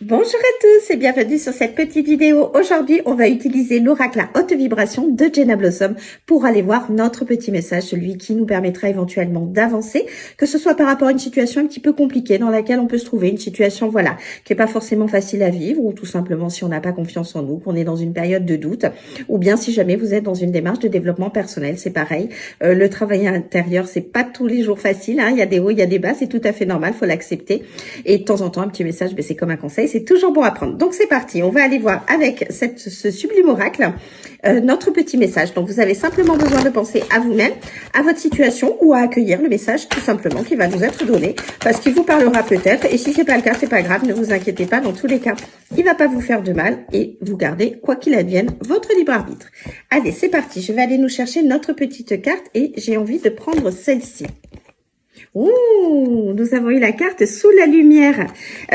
Bonjour à tous et bienvenue sur cette petite vidéo. Aujourd'hui, on va utiliser l'oracle à haute vibration de Jenna Blossom pour aller voir notre petit message, celui qui nous permettra éventuellement d'avancer, que ce soit par rapport à une situation un petit peu compliquée dans laquelle on peut se trouver, une situation, voilà, qui est pas forcément facile à vivre, ou tout simplement si on n'a pas confiance en nous, qu'on est dans une période de doute, ou bien si jamais vous êtes dans une démarche de développement personnel, c'est pareil. Le travail intérieur, c'est pas tous les jours facile, hein. Il y a des hauts, il y a des bas, c'est tout à fait normal, faut l'accepter. Et de temps en temps, un petit message, c'est comme un conseil, c'est toujours bon à prendre. Donc c'est parti, on va aller voir avec ce sublime oracle notre petit message. Donc vous avez simplement besoin de penser à vous-même, à votre situation ou à accueillir le message tout simplement qui va vous être donné parce qu'il vous parlera peut-être. Et si c'est pas le cas, c'est pas grave, ne vous inquiétez pas. Dans tous les cas, il va pas vous faire de mal et vous gardez, quoi qu'il advienne, votre libre arbitre. Allez, c'est parti. Je vais aller nous chercher notre petite carte et j'ai envie de prendre celle-ci. Ouh, nous avons eu la carte sous la lumière.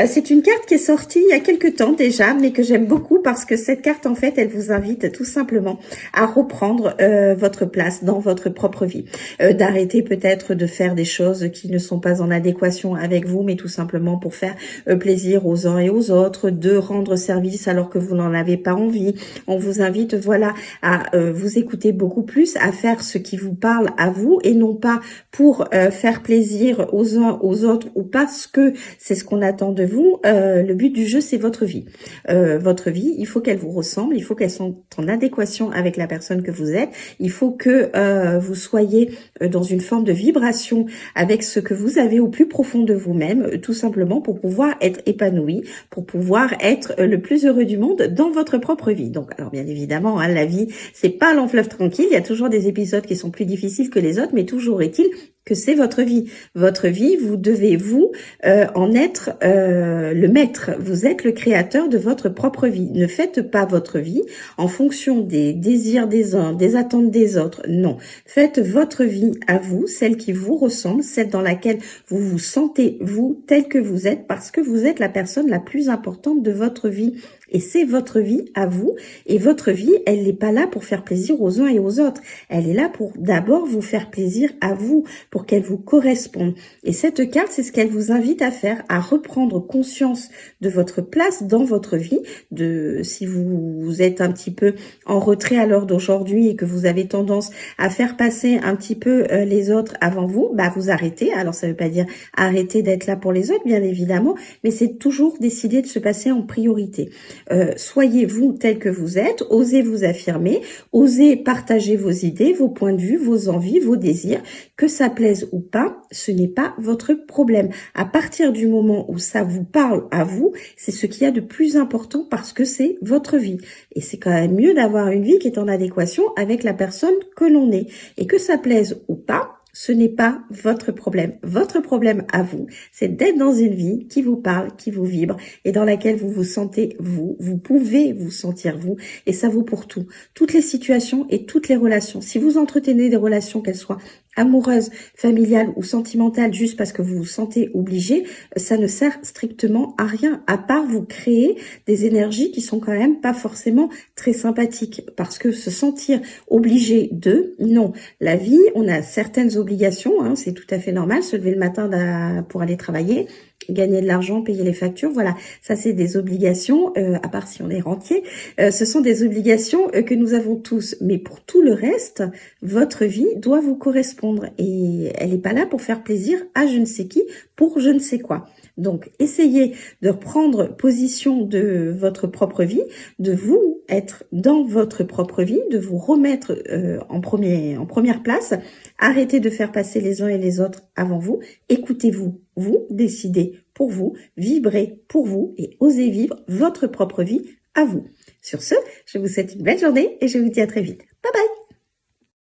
C'est une carte qui est sortie il y a quelques temps déjà, mais que j'aime beaucoup parce que cette carte, en fait, elle vous invite tout simplement à reprendre votre place dans votre propre vie. D'arrêter peut-être de faire des choses qui ne sont pas en adéquation avec vous, mais tout simplement pour faire plaisir aux uns et aux autres, de rendre service alors que vous n'en avez pas envie. On vous invite, voilà, à vous écouter beaucoup plus, à faire ce qui vous parle à vous et non pas pour faire plaisir aux uns aux autres ou parce que c'est ce qu'on attend de vous. Le but du jeu, c'est votre vie. Votre vie, il faut qu'elle vous ressemble, il faut qu'elle soit en adéquation avec la personne que vous êtes. Il faut que vous soyez dans une forme de vibration avec ce que vous avez au plus profond de vous-même, tout simplement pour pouvoir être épanoui, pour pouvoir être le plus heureux du monde dans votre propre vie. Donc, alors bien évidemment, hein, la vie, c'est pas un long fleuve tranquille. Il y a toujours des épisodes qui sont plus difficiles que les autres, mais toujours est-il que c'est votre vie. Votre vie, vous devez, vous, en être le maître. Vous êtes le créateur de votre propre vie. Ne faites pas votre vie en fonction des désirs des uns, des attentes des autres. Non. Faites votre vie à vous, celle qui vous ressemble, celle dans laquelle vous vous sentez, vous, tel que vous êtes, parce que vous êtes la personne la plus importante de votre vie. Et c'est votre vie à vous. Et votre vie, elle n'est pas là pour faire plaisir aux uns et aux autres. Elle est là pour d'abord vous faire plaisir à vous, pour qu'elle vous corresponde. Et cette carte, c'est ce qu'elle vous invite à faire, à reprendre conscience de votre place dans votre vie, de si vous êtes un petit peu en retrait à l'heure d'aujourd'hui et que vous avez tendance à faire passer un petit peu les autres avant vous, bah vous arrêtez. Alors ça veut pas dire arrêter d'être là pour les autres, bien évidemment, mais c'est toujours décider de se passer en priorité. Soyez vous tel que vous êtes, osez vous affirmer, osez partager vos idées, vos points de vue, vos envies, vos désirs, que ça plaise ou pas, ce n'est pas votre problème. À partir du moment où ça vous parle à vous, c'est ce qu'il y a de plus important parce que c'est votre vie. Et c'est quand même mieux d'avoir une vie qui est en adéquation avec la personne que l'on est. Et que ça plaise ou pas, ce n'est pas votre problème. Votre problème à vous, c'est d'être dans une vie qui vous parle, qui vous vibre et dans laquelle vous vous sentez vous. Vous pouvez vous sentir vous et ça vaut pour tout. Toutes les situations et toutes les relations. Si vous entretenez des relations, qu'elles soient amoureuses, familiales ou sentimentales, juste parce que vous vous sentez obligé, ça ne sert strictement à rien, à part vous créer des énergies qui sont quand même pas forcément très sympathiques. Parce que se sentir obligé de, non. La vie, on a certaines obligations, hein, c'est tout à fait normal, se lever le matin pour aller travailler, gagner de l'argent, payer les factures, voilà, ça c'est des obligations, à part si on est rentier, ce sont des obligations que nous avons tous, mais pour tout le reste, votre vie doit vous correspondre et elle n'est pas là pour faire plaisir à je ne sais qui, pour je ne sais quoi. Donc, essayez de reprendre position de votre propre vie, de vous être dans votre propre vie, de vous remettre en première place. Arrêtez de faire passer les uns et les autres avant vous. Écoutez-vous, vous décidez pour vous, vibrez pour vous et osez vivre votre propre vie à vous. Sur ce, je vous souhaite une belle journée et je vous dis à très vite.